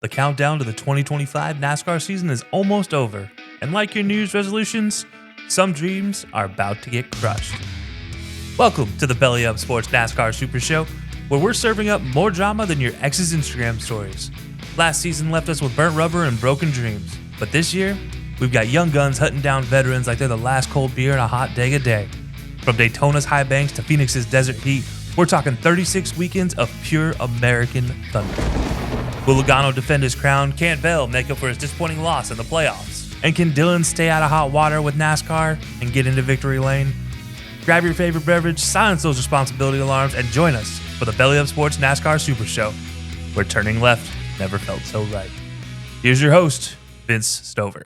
The countdown to the 2025 NASCAR season is almost over, and like your New Year's resolutions, some dreams are about to get crushed. Welcome to the Belly Up Sports NASCAR Super Show, where we're serving up more drama than your ex's Instagram stories. Last season left us with burnt rubber and broken dreams, but this year, we've got young guns hunting down veterans like they're the last cold beer in a hot day. From Daytona's high banks to Phoenix's desert heat, we're talking 36 weekends of pure American thunder. Will Logano defend his crown? Can't Bell make up for his disappointing loss in the playoffs? And can Dillon stay out of hot water with NASCAR and get into victory lane? Grab your favorite beverage, silence those responsibility alarms, and join us for the Belly Up Sports NASCAR Super Show, where turning left never felt so right. Here's your host, Vince Stover.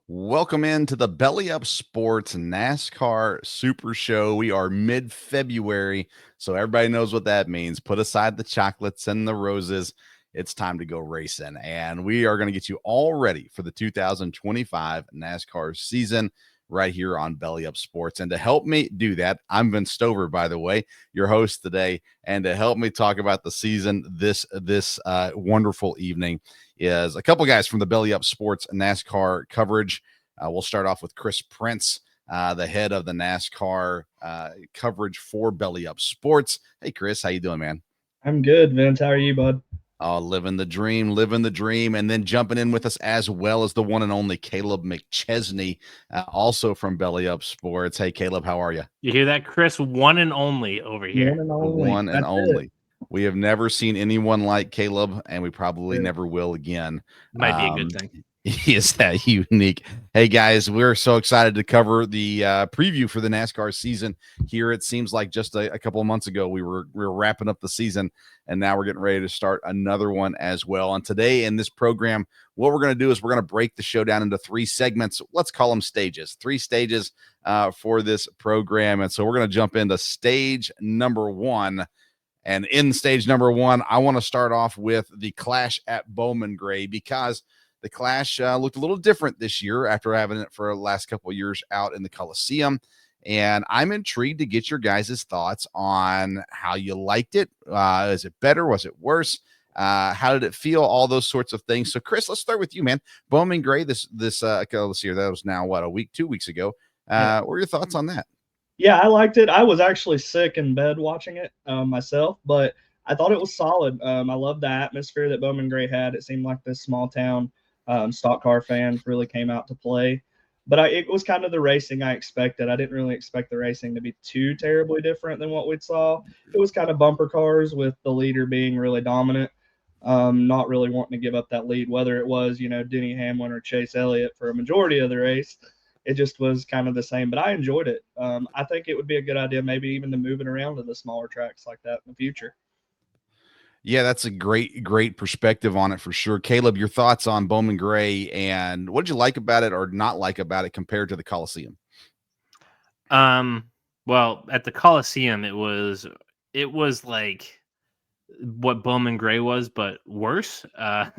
Welcome into the Belly Up Sports NASCAR Super Show. We are mid-February, so everybody knows what that means. Put aside the chocolates and the roses. It's time to go racing, and we are going to get you all ready for the 2025 NASCAR season right here on Belly Up Sports. And to help me do that, I'm Vince Stover, by the way, your host today. And to help me talk about the season this wonderful evening is a couple guys from the Belly Up Sports NASCAR coverage. We'll start off with Chris Prince, the head of the NASCAR coverage for Belly Up Sports. Hey, Chris, how you doing, man? I'm good, Vince. How are you, bud? Oh, living the dream. And then jumping in with us as well as the one and only Kaleb McChesney, also from Belly Up Sports. Hey, Kaleb, how are you? You hear that, Chris? One and only over here. One and only. We have never seen anyone like Kaleb, and we probably never will again. Might be a good thing. He is that unique. Hey, guys, we're so excited to cover the preview for the NASCAR season here. It seems like just a couple of months ago we were wrapping up the season, and now we're getting ready to start another one as well. And today in this program, what we're going to do is we're going to break the show down into three segments. Let's call them stages. Three stages for this program. And so we're going to jump into stage number one. And in stage number one, I want to start off with the clash at Bowman Gray, because the clash looked a little different this year after having it for the last couple of years out in the Coliseum. And I'm intrigued to get your guys' thoughts on how you liked it. Is it better? Was it worse? How did it feel? All those sorts of things. So, Chris, let's start with you, man. Bowman Gray, this year, that was now, 2 weeks ago. What were your thoughts on that? Yeah, I liked it. I was actually sick in bed watching it myself, but I thought it was solid. I loved the atmosphere that Bowman Gray had. It seemed like this small town stock car fans really came out to play. But it was kind of the racing I expected. I didn't really expect the racing to be too terribly different than what we saw. It was kind of bumper cars with the leader being really dominant, not really wanting to give up that lead, whether it was, Denny Hamlin or Chase Elliott for a majority of the race. It just was kind of the same, but I enjoyed it. I think it would be a good idea maybe even to move it around to the smaller tracks like that in the future. Yeah, that's a great perspective on it for sure. Kaleb, your thoughts on Bowman Gray, and what did you like about it or not like about it compared to the Coliseum? Well, at the Coliseum, it was like what Bowman Gray was, but worse. A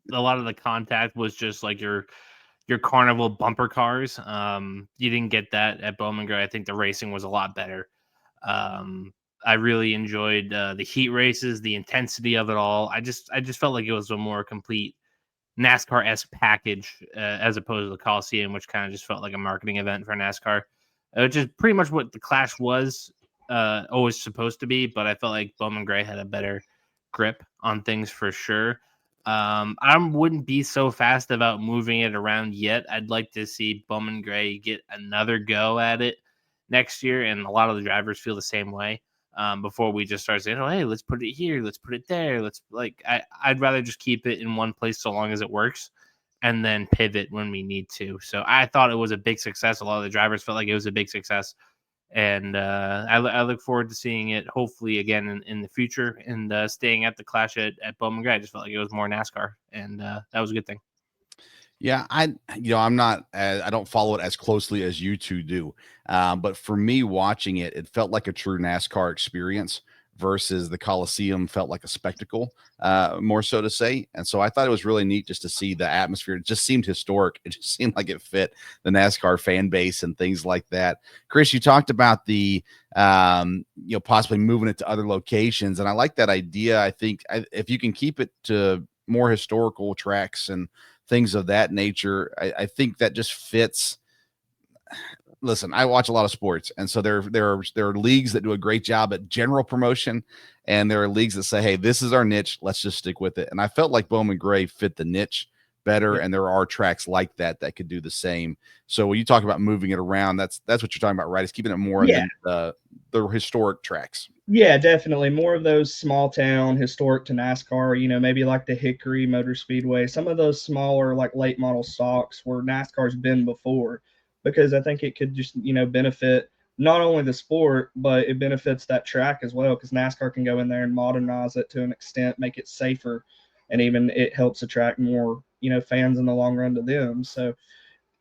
lot of the contact was just like your carnival bumper cars. You didn't get that at Bowman Gray. I think the racing was a lot better. I really enjoyed the heat races, the intensity of it all. I just felt like it was a more complete NASCAR-esque package as opposed to the Coliseum, which kind of just felt like a marketing event for NASCAR, which is pretty much what the Clash was always supposed to be. But I felt like Bowman Gray had a better grip on things for sure. I wouldn't be so fast about moving it around yet. I'd like to see Bowman Gray get another go at it next year, and a lot of the drivers feel the same way. Before we just start saying, oh, hey, let's put it here, let's put it there. I'd rather just keep it in one place so long as it works and then pivot when we need to. So I thought it was a big success. A lot of the drivers felt like it was a big success. And I look forward to seeing it hopefully again in the future and staying at the Clash at Bowman Gray. I just felt like it was more NASCAR, and that was a good thing. Yeah, I don't follow it as closely as you two do. But for me watching it, it felt like a true NASCAR experience versus the Coliseum felt like a spectacle, more so to say. And so I thought it was really neat just to see the atmosphere. It just seemed historic. It just seemed like it fit the NASCAR fan base and things like that. Chris, you talked about the, possibly moving it to other locations. And I like that idea. I think if you can keep it to more historical tracks and things of that nature, I think that just fits. Listen, I watch a lot of sports, and so there are leagues that do a great job at general promotion, and there are leagues that say, hey, this is our niche, let's just stick with it. And I felt like Bowman Gray fit the niche better, and there are tracks like that could do the same. So when you talk about moving it around, that's what you're talking about, right? It's keeping it more in the historic tracks. Yeah, definitely more of those small town historic to NASCAR, maybe like the Hickory Motor Speedway, some of those smaller like late model stocks where NASCAR's been before, because I think it could just, benefit not only the sport, but it benefits that track as well, because NASCAR can go in there and modernize it to an extent, make it safer, and even it helps attract more, fans in the long run to them. So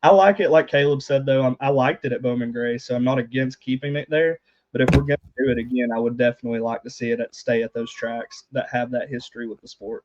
I like it. Like Kaleb said, though, I liked it at Bowman Gray, so I'm not against keeping it there. But if we're going to do it again, I would definitely like to see it stay at those tracks that have that history with the sport.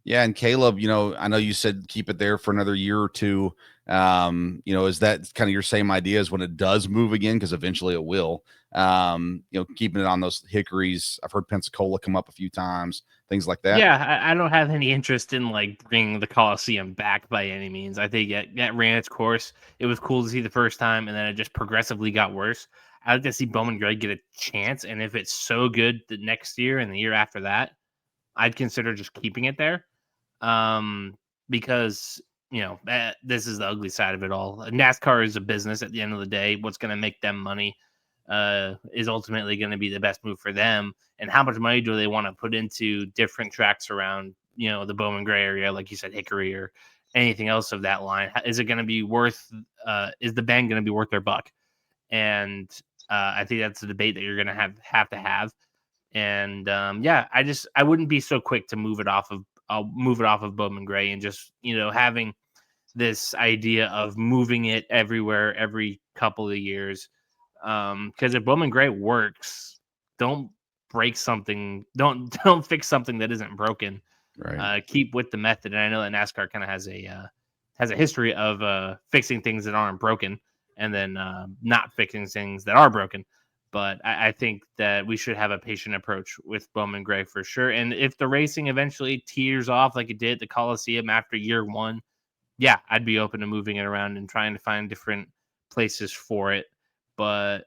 Yeah, and Kaleb, I know you said keep it there for another year or two. Is that kind of your same idea as when it does move again? Because eventually it will. Keeping it on those hickories. I've heard Pensacola come up a few times, things like that. Yeah, I don't have any interest in like bringing the Coliseum back by any means. I think that ran its course. It was cool to see the first time, and then it just progressively got worse. I'd like to see Bowman Gray get a chance, and if it's so good the next year and the year after that, I'd consider just keeping it there. Because this is the ugly side of it all. NASCAR is a business at the end of the day. What's going to make them money is ultimately going to be the best move for them. And how much money do they want to put into different tracks around, the Bowman Gray area, like you said, Hickory or anything else of that line? Is it going to be worth? Is the band going to be worth their buck? And I think that's a debate that you're going to have to have. And I wouldn't be so quick to move it off of. I'll move it off of Bowman Gray and just, having this idea of moving it everywhere every couple of years. Because if Bowman Gray works, don't break something. Don't fix something that isn't broken. Right. Keep with the method. And I know that NASCAR kind of has a history of fixing things that aren't broken and then not fixing things that are broken. But I think that we should have a patient approach with Bowman Gray for sure. And if the racing eventually teeters off like it did at the Coliseum after year one, yeah, I'd be open to moving it around and trying to find different places for it. But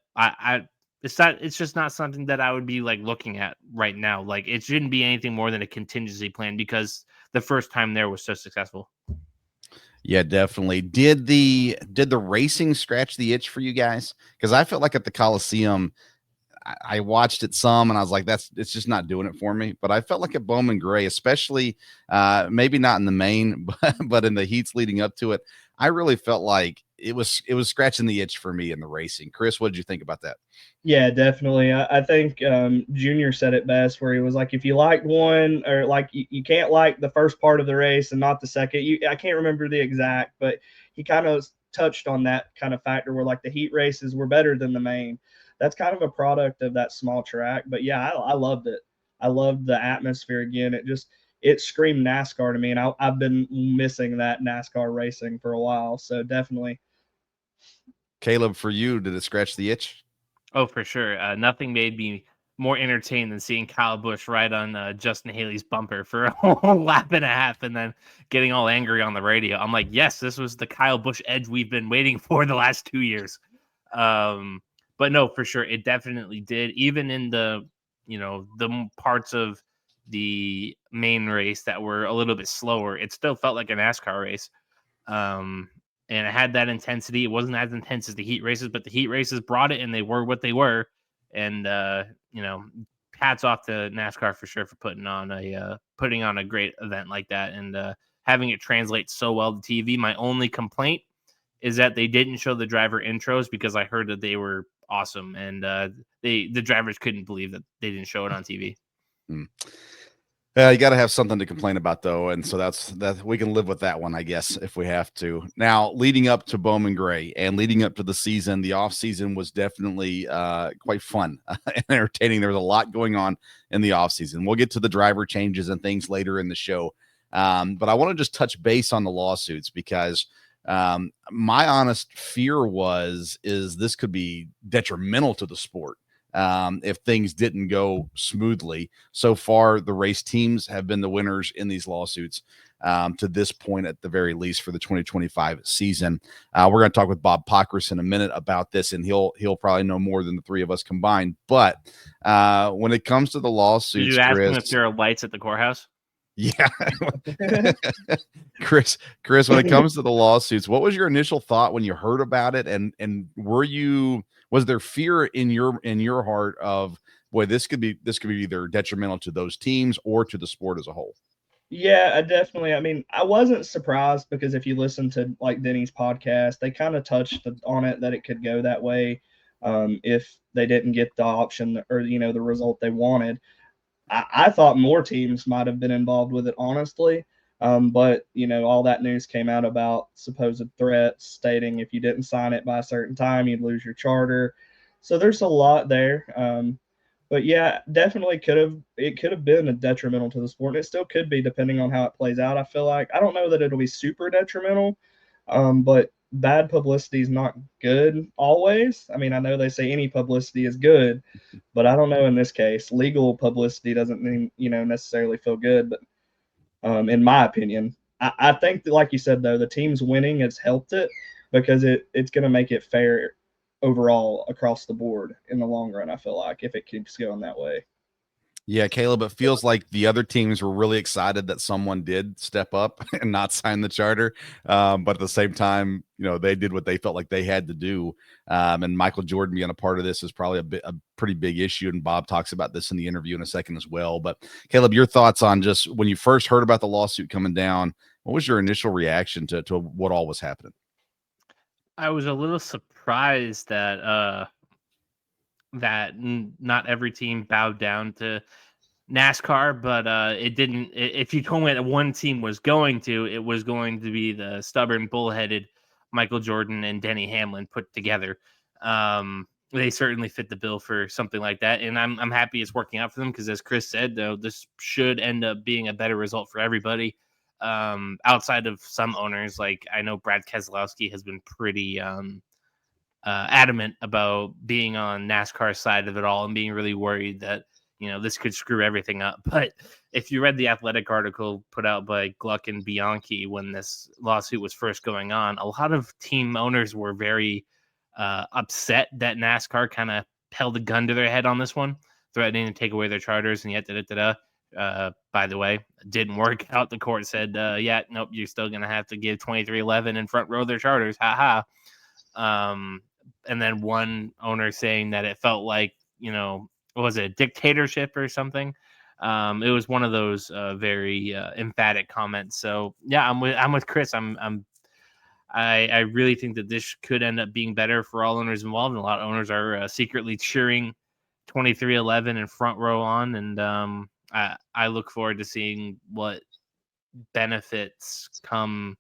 it's just not something that I would be like looking at right now. Like it shouldn't be anything more than a contingency plan because the first time there was so successful. Yeah, definitely. Did the racing scratch the itch for you guys? Because I felt like at the Coliseum, I watched it some and I was like, it's just not doing it for me. But I felt like at Bowman Gray, especially maybe not in the main, but in the heats leading up to it, I really felt like it was scratching the itch for me in the racing. Chris, what did you think about that? Yeah, definitely. I think Junior said it best where he was like, if you liked one or like you can't like the first part of the race and not the second. I can't remember the exact, but he kind of touched on that kind of factor where like the heat races were better than the main. That's kind of a product of that small track. But yeah, I loved it. I loved the atmosphere again. It screamed NASCAR to me, and I've been missing that NASCAR racing for a while. So definitely. Kaleb, for you, did it scratch the itch? Oh, for sure. Nothing made me more entertained than seeing Kyle Busch ride on Justin Haley's bumper for a whole lap and a half and then getting all angry on the radio. I'm like, yes, this was the Kyle Busch edge we've been waiting for the last 2 years. But no, for sure, it definitely did. Even in the parts of the main race that were a little bit slower, it still felt like a NASCAR race. And it had that intensity. It wasn't as intense as the heat races, but the heat races brought it, and they were what they were. And hats off to NASCAR for sure for putting on a great event like that and having it translate so well to TV. My only complaint is that they didn't show the driver intros because I heard that they were awesome, and the drivers couldn't believe that they didn't show it on TV. Yeah, you got to have something to complain about, though, and so that's we can live with that one, I guess, if we have to. Now, leading up to Bowman Gray and leading up to the season, the off season was definitely quite fun and entertaining. There was a lot going on in the off season. We'll get to the driver changes and things later in the show, but I want to just touch base on the lawsuits because my honest fear is this could be detrimental to the sport. if things didn't go smoothly. So far, the race teams have been the winners in these lawsuits to this point, at the very least, for the 2025 season. We're going to talk with Bob Pockrass in a minute about this, and he'll probably know more than the three of us combined. But when it comes to the lawsuits, did you ask Chris, him if there are lights at the courthouse? Yeah. Chris, when it comes to the lawsuits, what was your initial thought when you heard about it? And was there fear in your heart of, boy, this could be either detrimental to those teams or to the sport as a whole? Yeah, I mean, I wasn't surprised, because if you listen to like Denny's podcast, they kind of touched on it, that it could go that way if they didn't get the option, or, the result they wanted. I thought more teams might have been involved with it, honestly. But, all that news came out about supposed threats stating if you didn't sign it by a certain time, you'd lose your charter. So there's a lot there. But yeah, definitely could have been a detrimental to the sport. And it still could be, depending on how it plays out. I feel like, I don't know that it'll be super detrimental, but bad publicity is not good always. I mean, I know they say any publicity is good, but I don't know in this case. Legal publicity doesn't mean, necessarily feel good. But in my opinion, I think that, like you said, though, the teams winning has helped it, because it's going to make it fair overall across the board in the long run, I feel like, if it keeps going that way. Yeah, Kaleb, it feels like the other teams were really excited that someone did step up and not sign the charter. But at the same time, they did what they felt like they had to do. And Michael Jordan being a part of this is probably a pretty big issue. And Bob talks about this in the interview in a second as well. But Kaleb, your thoughts on just when you first heard about the lawsuit coming down, what was your initial reaction to what all was happening? I was a little surprised that not every team bowed down to NASCAR, but it didn't. If you told me that one team was going to, it was going to be the stubborn, bullheaded Michael Jordan and Denny Hamlin put together. They certainly fit the bill for something like that, and I'm happy it's working out for them, because, as Chris said, though, this should end up being a better result for everybody. Outside of some owners, like I know Brad Keselowski has been pretty adamant about being on NASCAR's side of it all, and being really worried that this could screw everything up. But if you read the Athletic article put out by Gluck and Bianchi when this lawsuit was first going on, a lot of team owners were very upset that NASCAR kind of held a gun to their head on this one, threatening to take away their charters, and yet by the way, it didn't work out. The court said, yeah, nope, you're still going to have to give 2311 and front row their charters. Ha ha. And then one owner saying that it felt like, what was it, a dictatorship or something? It was one of those very emphatic comments. So yeah, I'm with Chris. I really think that this could end up being better for all owners involved, and a lot of owners are secretly cheering 2311 and front row on. And I look forward to seeing what benefits come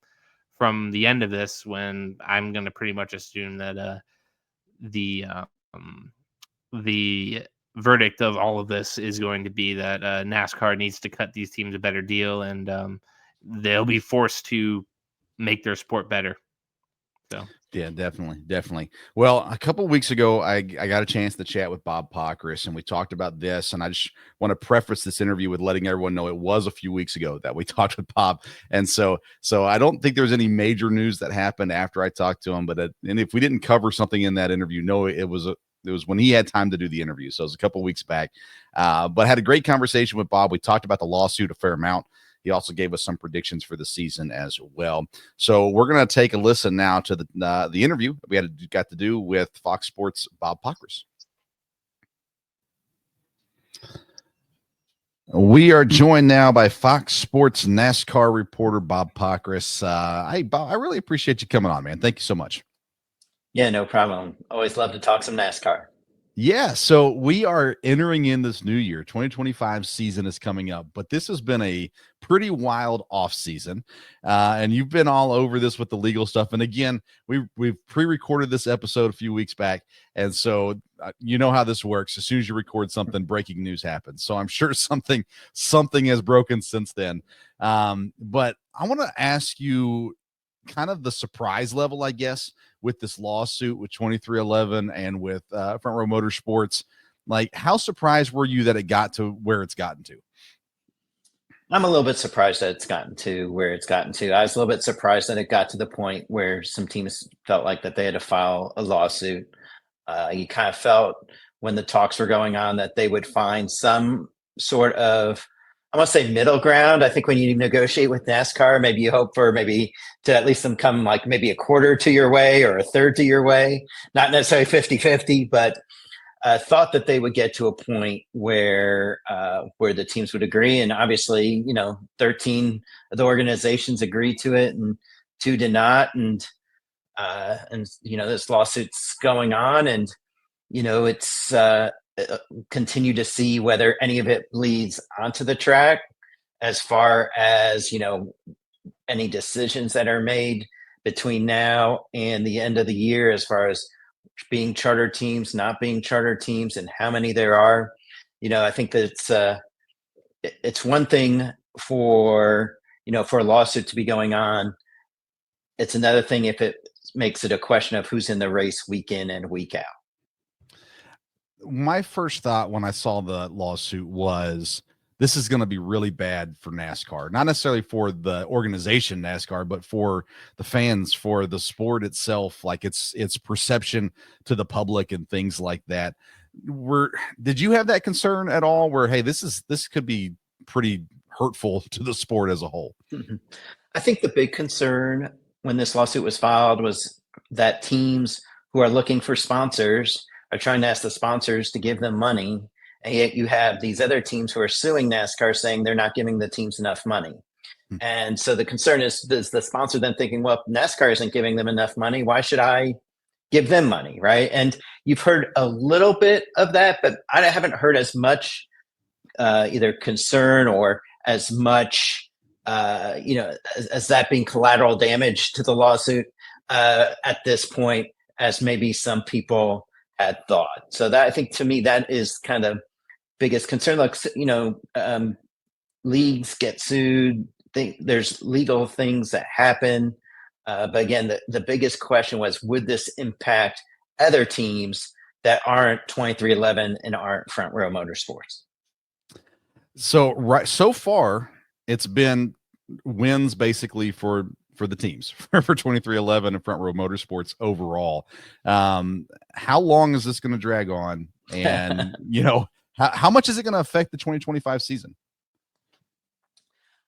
from the end of this, when I'm going to pretty much assume that the verdict of all of this is going to be that NASCAR needs to cut these teams a better deal, and they'll be forced to make their sport better. So yeah, definitely. Well, a couple of weeks ago, I got a chance to chat with Bob Pockrass, and we talked about this. And I just want to preface this interview with letting everyone know it was a few weeks ago that we talked with Bob. And so I don't think there was any major news that happened after I talked to him. But and if we didn't cover something in that interview, no, it was when he had time to do the interview. So it was a couple of weeks back. But I had a great conversation with Bob. We talked about the lawsuit a fair amount. He also gave us some predictions for the season as well. So we're going to take a listen now to the interview we got to do with Fox Sports' Bob Pockrass. We are joined now by Fox Sports NASCAR reporter Bob Pockrass. Hey, Bob, I really appreciate you coming on, man. Thank you so much. Yeah, no problem. Always love to talk some NASCAR. Yeah, so we are entering in this new year. 2025 season is coming up, but this has been a pretty wild off season, and you've been all over this with the legal stuff. And again, we've pre-recorded this episode a few weeks back, and so you know how this works. As soon as you record something, breaking news happens. So I'm sure something has broken since then. But I want to ask you kind of the surprise level, I guess, with this lawsuit with 2311 and with Front Row Motorsports. Like, how surprised were you that it got to where it's gotten to? I'm a little bit surprised that it's gotten to where it's gotten to. I was a little bit surprised that it got to the point where some teams felt like that they had to file a lawsuit. You kind of felt when the talks were going on that they would find some sort of, I want to say, middle ground. I think when you negotiate with NASCAR, maybe you hope for maybe to at least them come like maybe a quarter to your way or a third to your way, not necessarily 50-50, but thought that they would get to a point where the teams would agree. And obviously, 13 of the organizations agreed to it and 2 did not. And this lawsuit's going on, and it's continue to see whether any of it bleeds onto the track as far as any decisions that are made between now and the end of the year as far as being charter teams, not being charter teams, and how many there are. I think that it's one thing for a lawsuit to be going on. It's another thing if it makes it a question of who's in the race week in and week out. My first thought when I saw the lawsuit was, this is going to be really bad for NASCAR, not necessarily for the organization NASCAR, but for the fans, for the sport itself, like its perception to the public and things like that. Did you have that concern at all where, hey, this could be pretty hurtful to the sport as a whole? I think the big concern when this lawsuit was filed was that teams who are looking for sponsors are trying to ask the sponsors to give them money. And yet you have these other teams who are suing NASCAR saying they're not giving the teams enough money. And so the concern is the sponsor then thinking, well, NASCAR isn't giving them enough money. Why should I give them money, right? And you've heard a little bit of that, but I haven't heard as much either concern or as much, as that being collateral damage to the lawsuit at this point as maybe some people had thought. So that, I think, to me, that is kind of biggest concern. Like, leagues get sued. There's legal things that happen. But again, the biggest question was, would this impact other teams that aren't 23XI and aren't Front Row Motorsports? So far, it's been wins basically for the teams for 23XI and Front Row Motorsports overall. How long is this going to drag on? And, how much is it going to affect the 2025 season?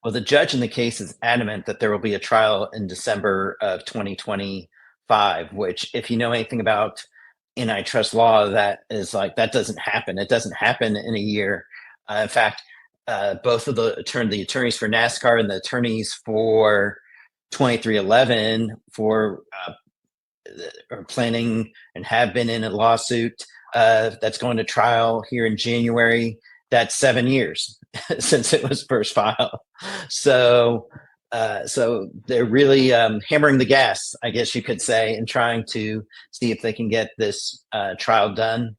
Well, the judge in the case is adamant that there will be a trial in December of 2025, which, if you know anything about antitrust law, that is like, that doesn't happen. It doesn't happen in a year. In fact, both of the attorneys for NASCAR and the attorneys for 23XI are planning and have been in a lawsuit that's going to trial here in January. That's 7 years since it was first filed. So they're really hammering the gas, I guess you could say, and trying to see if they can get this trial done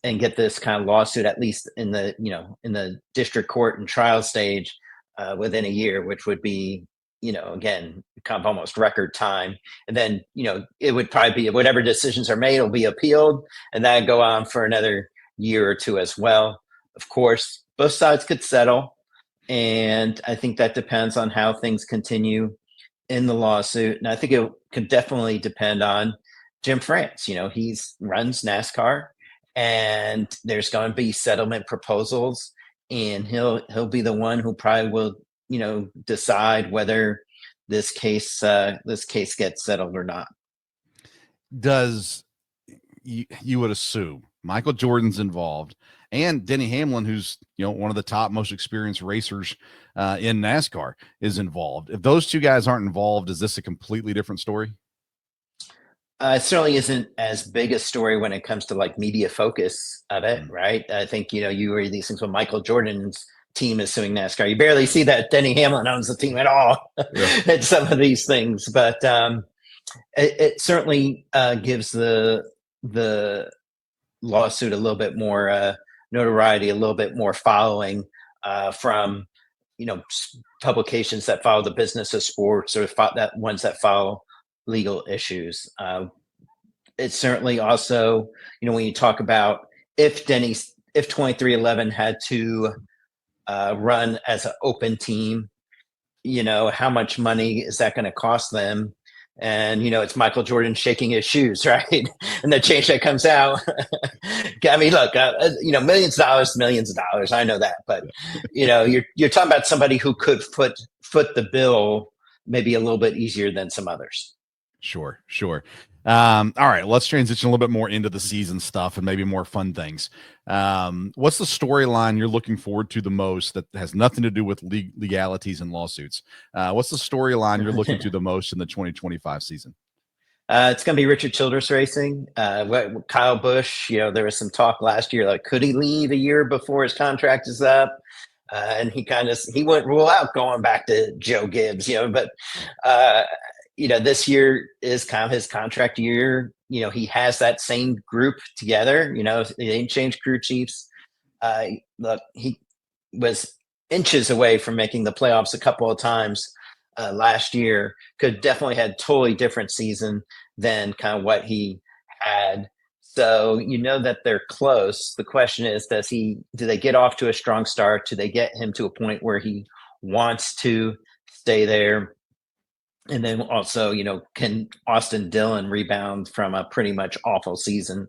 and get this kind of lawsuit at least in the district court and trial stage within a year, which would be, again, kind of almost record time. And then, it would probably be whatever decisions are made will be appealed, and that would go on for another year or two as well. Of course, both sides could settle, and I think that depends on how things continue in the lawsuit. And I think it could definitely depend on Jim France. He runs NASCAR, and there's going to be settlement proposals, and he'll be the one who probably will decide whether this case gets settled or not. Does you would assume Michael Jordan's involved, and Denny Hamlin, who's one of the top most experienced racers in NASCAR, is involved. If those two guys aren't involved, is this a completely different story? It certainly isn't as big a story when it comes to like media focus of it, right? I think you read these things when Michael Jordan's team is suing NASCAR. You barely see that Denny Hamlin owns the team at all. Yeah. At some of these things, but it certainly gives the lawsuit a little bit more notoriety, a little bit more following from publications that follow the business of sports, or that ones that follow legal issues. It's certainly also, when you talk about if Denny's if 23XI had to run as an open team, how much money is that going to cost them? And, it's Michael Jordan shaking his shoes, right? And the change that comes out. I mean, look, millions of dollars. I know that. But, you're talking about somebody who could foot the bill maybe a little bit easier than some others. Sure. All right, let's transition a little bit more into the season stuff and maybe more fun things. What's the storyline you're looking forward to the most that has nothing to do with legalities and lawsuits? What's the storyline you're looking to the most in the 2025 season? It's going to be Richard Childress racing. Kyle Busch, there was some talk last year, like, could he leave a year before his contract is up? And he wouldn't rule out going back to Joe Gibbs, but this year is kind of his contract year. He has that same group together. They didn't change crew chiefs. Look, he was inches away from making the playoffs a couple of times last year. Could definitely had totally different season than kind of what he had. So that they're close. The question is, do they get off to a strong start? Do they get him to a point where he wants to stay there? And then also, can Austin Dillon rebound from a pretty much awful season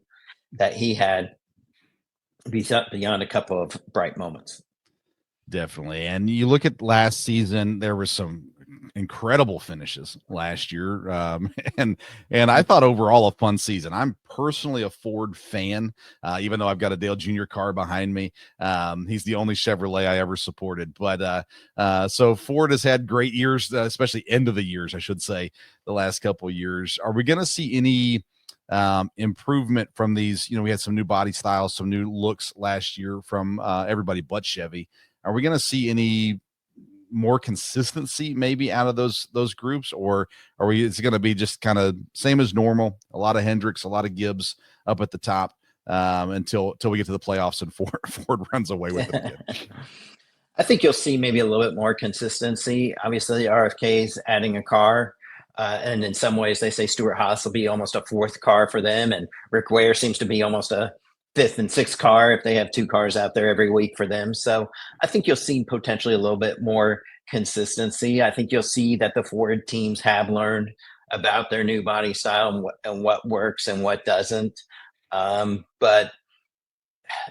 that he had beyond a couple of bright moments? Definitely. And you look at last season, there were some incredible finishes last year. And I thought overall a fun season. I'm personally a Ford fan, even though I've got a Dale Jr. car behind me. He's the only Chevrolet I ever supported. But so Ford has had great years, especially end of the years, I should say, the last couple of years. Are we going to see any improvement from these? We had some new body styles, some new looks last year from everybody but Chevy. Are we going to see any more consistency maybe out of those groups, or is it going to be just kind of same as normal? A lot of Hendricks, a lot of Gibbs up at the top until we get to the playoffs and Ford runs away with it again. I think you'll see maybe a little bit more consistency. Obviously, RFK's adding a car. And in some ways, they say Stuart Haas will be almost a fourth car for them. And Rick Ware seems to be almost a fifth and sixth car if they have two cars out there every week for them. So I think you'll see potentially a little bit more consistency. I think you'll see that the Ford teams have learned about their new body style and what works and what doesn't. But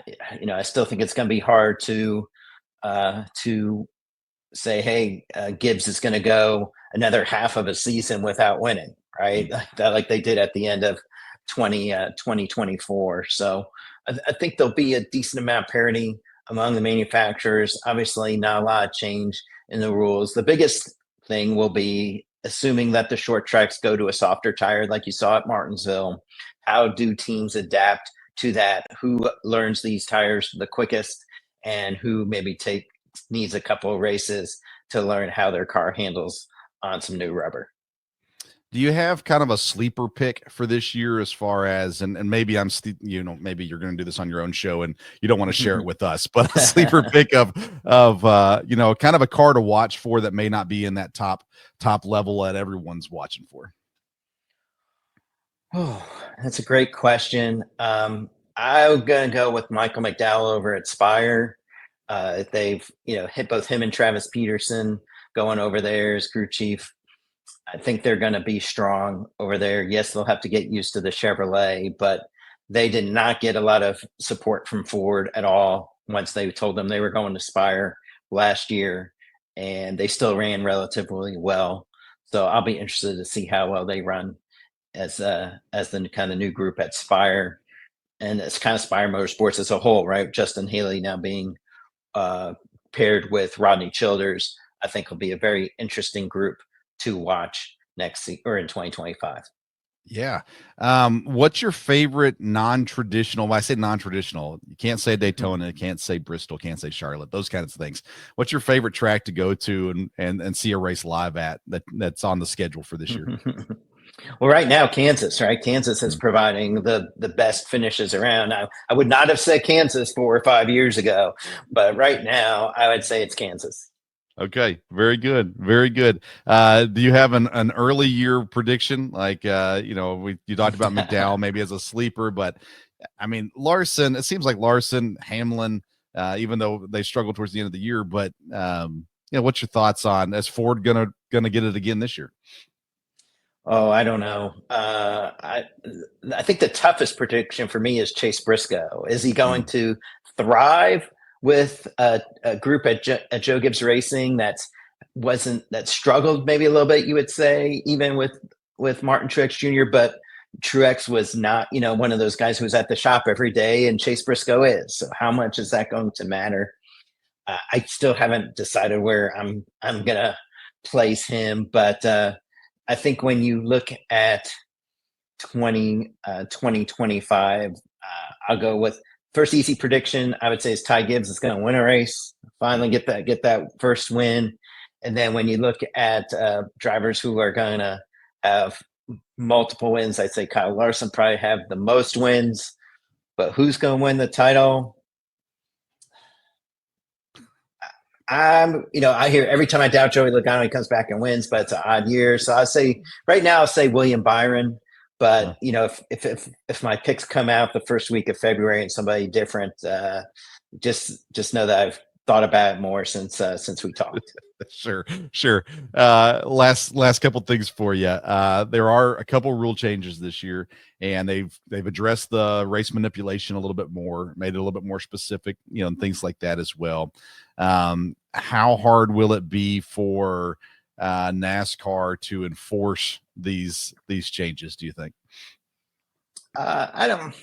I still think it's going to be hard to say, hey, Gibbs is going to go another half of a season without winning, right? Like they did at the end of 2024. So I think there'll be a decent amount of parity among the manufacturers. Obviously, not a lot of change in the rules. The biggest thing will be assuming that the short tracks go to a softer tire like you saw at Martinsville. How do teams adapt to that? Who learns these tires the quickest and who maybe needs a couple of races to learn how their car handles on some new rubber? Do you have kind of a sleeper pick for this year as far as, and maybe maybe you're going to do this on your own show and you don't want to share it with us, but a sleeper pick of kind of a car to watch for that may not be in that top level that everyone's watching for? Oh, that's a great question. I'm going to go with Michael McDowell over at Spire. They've, hit both him and Travis Peterson going over there as crew chief. I think they're going to be strong over there. Yes, they'll have to get used to the Chevrolet, but they did not get a lot of support from Ford at all once they told them they were going to Spire last year, and they still ran relatively well. So I'll be interested to see how well they run as the kind of new group at Spire, and it's kind of Spire Motorsports as a whole, right? Justin Haley now being paired with Rodney Childers, I think will be a very interesting group to watch next or in 2025. Yeah. What's your favorite non-traditional? When I say non-traditional, you can't say Daytona, you can't say Bristol, can't say Charlotte, those kinds of things. What's your favorite track to go to and see a race live at that's on the schedule for this year? Well, right now, Kansas, right? Kansas is providing the best finishes around. I would not have said Kansas 4 or 5 years ago, but right now I would say it's Kansas. Okay, very good, very good. Do you have an early year prediction? Like, you talked about McDowell maybe as a sleeper, but I mean Larson. It seems like Larson, Hamlin, even though they struggled towards the end of the year. But what's your thoughts on is Ford gonna get it again this year? Oh, I don't know. I think the toughest prediction for me is Chase Briscoe. Is he going to thrive with a group at Joe Gibbs Racing that struggled maybe a little bit? You would say even with Martin Truex Jr., but Truex was not one of those guys who was at the shop every day, and Chase Briscoe is. So how much is that going to matter? I still haven't decided where I'm gonna place him, but. I think when you look at 2025, I'll go with first easy prediction. I would say is Ty Gibbs is going to win a race, finally get that first win. And then when you look at drivers who are going to have multiple wins, I'd say Kyle Larson probably have the most wins. But who's going to win the title? I hear every time I doubt Joey Logano, he comes back and wins, but it's an odd year. So I'll say right now, I'll say William Byron. But if my picks come out the first week of February and somebody different, just know that I've thought about it more since we talked. Sure. Last couple things for you. There are a couple rule changes this year, and they've addressed the race manipulation a little bit more, made it a little bit more specific, and things like that as well. How hard will it be for NASCAR to enforce these changes, do you think? I don't.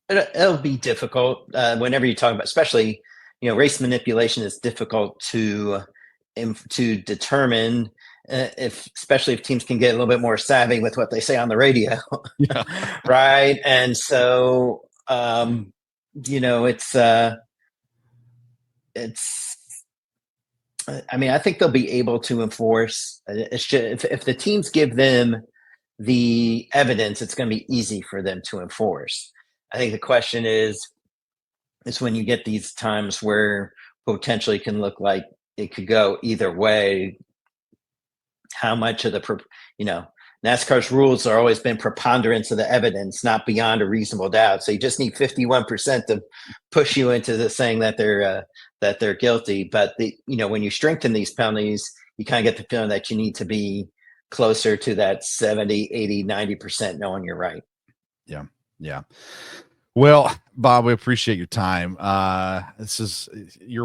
It'll be difficult whenever you talk about, especially race manipulation is difficult to determine especially if teams can get a little bit more savvy with what they say on the radio, right? And so it's. I mean, I think they'll be able to enforce. It's just, if the teams give them the evidence, it's going to be easy for them to enforce. I think the question is when you get these times where potentially can look like it could go either way, how much of the, NASCAR's rules are always been preponderance of the evidence, not beyond a reasonable doubt. So you just need 51% to push you into the saying that they're guilty. But when you strengthen these penalties, you kind of get the feeling that you need to be closer to that 70, 80, 90% knowing you're right. Yeah. Well, Bob, we appreciate your time. You're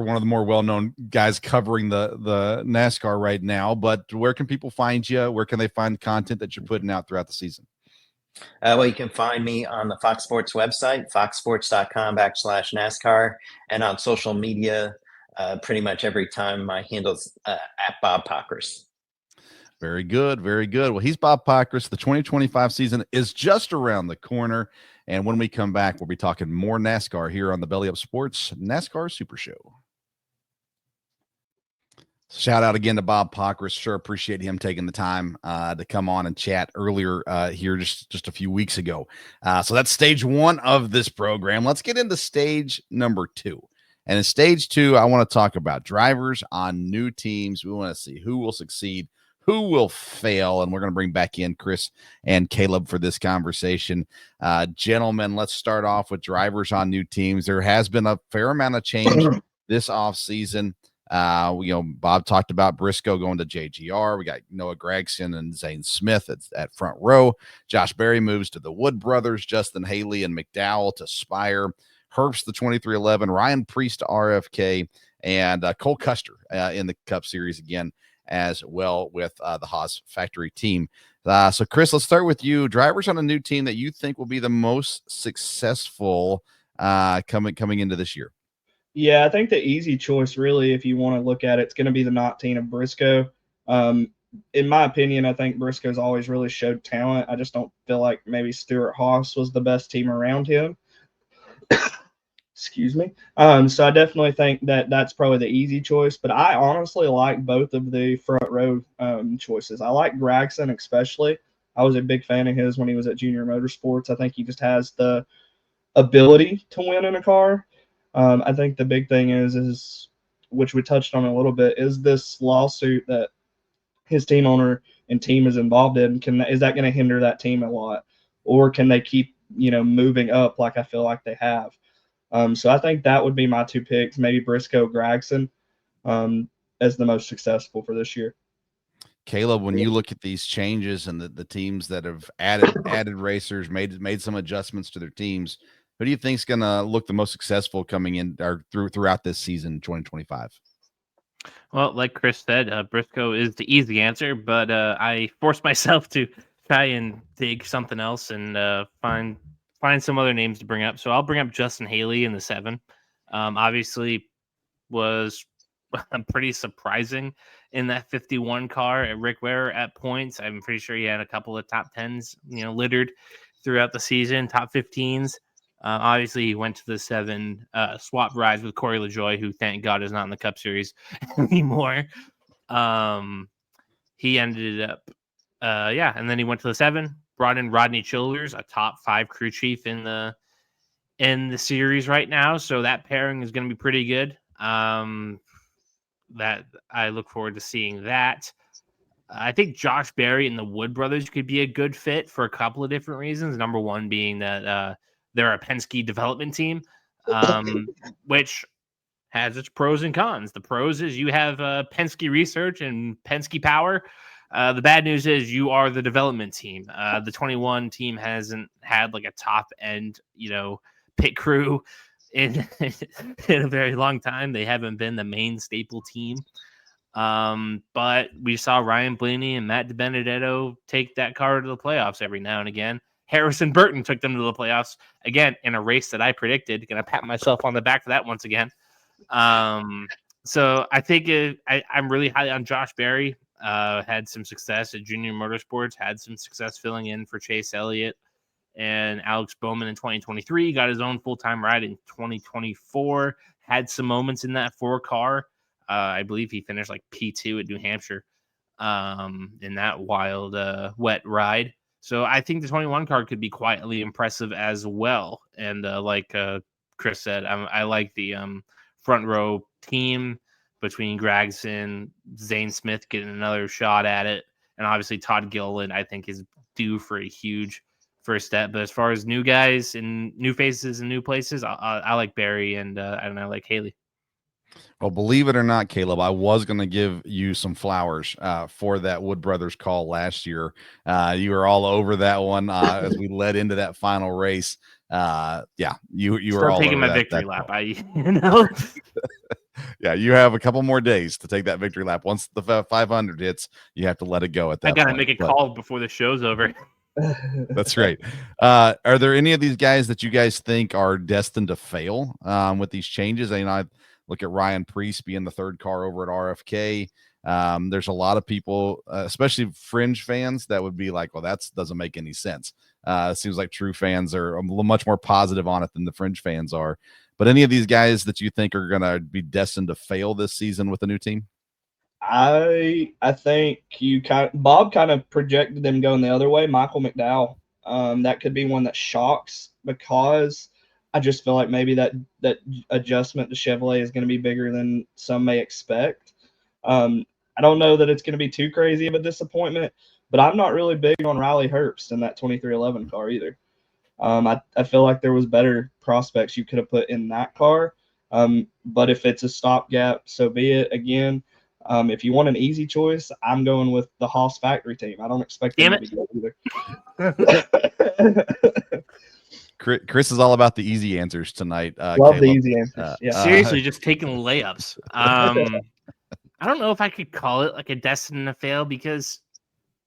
one of the more well-known guys covering the NASCAR right now, but where can people find you? Where can they find content that you're putting out throughout the season? Well, you can find me on the Fox Sports website, foxsports.com/NASCAR, and on social media, pretty much every time my handle's at Bob Pockrass. Very good. Very good. Well, he's Bob Pockrass. The 2025 season is just around the corner. And when we come back, we'll be talking more NASCAR here on the Belly Up Sports NASCAR Super Show. Shout out again to Bob Pockrass. Sure appreciate him taking the time to come on and chat earlier here just a few weeks ago. So that's stage one of this program. Let's get into stage number 2. And in stage 2, I want to talk about drivers on new teams. We want to see who will succeed, who will fail, and we're going to bring back in Chris and Kaleb for this conversation. Gentlemen, let's start off with drivers on new teams. There has been a fair amount of change this offseason. Bob talked about Briscoe going to JGR. We got Noah Gragson and Zane Smith at front row. Josh Berry moves to the Wood brothers. Justin Haley and McDowell to Spire. Herbst, the 2311. Ryan Preece to RFK. And Cole Custer in the Cup Series again as well with the Haas factory team. So Chris, let's start with you. Drivers on a new team that you think will be the most successful coming into this year. Yeah, I think the easy choice, really, if you want to look at it, it's going to be the 19 of Briscoe. In my opinion, I think Briscoe's always really showed talent. I just don't feel like maybe Stewart Haas was the best team around him. Excuse me. So I definitely think that's probably the easy choice, but I honestly like both of the front row choices. I like Gragson especially. I was a big fan of his when he was at Junior Motorsports. I think he just has the ability to win in a car. I think the big thing is which we touched on a little bit, is this lawsuit that his team owner and team is involved in. Is that going to hinder that team a lot, or can they keep moving up like I feel like they have? So I think that would be my two picks, maybe Briscoe, Gragson, as the most successful for this year. Kaleb, when you look at these changes and the teams that have added racers, made some adjustments to their teams, who do you think is going to look the most successful coming in or throughout this season, 2025? Well, like Chris said, Briscoe is the easy answer, but I forced myself to try and dig something else and find some other names to bring up. So I'll bring up Justin Haley in the 7. Obviously was pretty surprising in that 51 car at Rick Ware at points. I'm pretty sure he had a couple of top 10s, littered throughout the season, top 15s. Obviously, he went to the 7 swap rides with Corey LaJoie, who, thank God, is not in the Cup Series anymore. He ended up, and then he went to the 7, brought in Rodney Childers, a top 5 crew chief in the series right now. So that pairing is going to be pretty good. That I look forward to seeing that. I think Josh Berry and the Wood brothers could be a good fit for a couple of different reasons. Number one being that they're a Penske development team, which has its pros and cons. The pros is you have Penske research and Penske power. The bad news is you are the development team. The 21 team hasn't had like a top end, pit crew in a very long time. They haven't been the main staple team. But we saw Ryan Blaney and Matt DiBenedetto take that car to the playoffs every now and again. Harrison Burton took them to the playoffs again in a race that I predicted. Gonna pat myself on the back for that once again. So I think I'm really high on Josh Berry. Had some success at Junior Motorsports, had some success filling in for Chase Elliott and Alex Bowman in 2023. Got his own full-time ride in 2024. Had some moments in that 4 car. I believe he finished like P2 at New Hampshire in that wild, wet ride. So I think the 21 car could be quietly impressive as well. And like Chris said, I like the front row team between Gragson, Zane Smith getting another shot at it. And obviously Todd Gilliland, I think, is due for a huge first step. But as far as new guys and new faces and new places, I like Barry and I like Haley. Well, believe it or not, Kaleb, I was going to give you some flowers for that Wood Brothers call last year. You were all over that one as we led into that final race. You were all taking over my victory lap. Yeah, you have a couple more days to take that victory lap. Once the 500 hits, you have to let it go at that I got to point. make a call before the show's over. That's right. Are there any of these guys that you guys think are destined to fail with these changes? I look at Ryan Preece being the 3rd car over at RFK. There's a lot of people, especially fringe fans, that would be like, well, that doesn't make any sense. It seems like true fans are much more positive on it than the fringe fans are. But any of these guys that you think are going to be destined to fail this season with a new team? I think Bob kind of projected them going the other way. Michael McDowell, that could be one that shocks, because I just feel like maybe that adjustment to Chevrolet is going to be bigger than some may expect. I don't know that it's going to be too crazy of a disappointment, but I'm not really big on Riley Herbst in that 2311 car either. I feel like there was better prospects you could have put in that car. But if it's a stopgap, so be it. Again, if you want an easy choice, I'm going with the Haas factory team. I don't expect them to be good either. Chris is all about the easy answers tonight. Love Kaleb. the easy answers. Yeah. Seriously, just taking layups. I don't know if I could call it like a destined to fail, because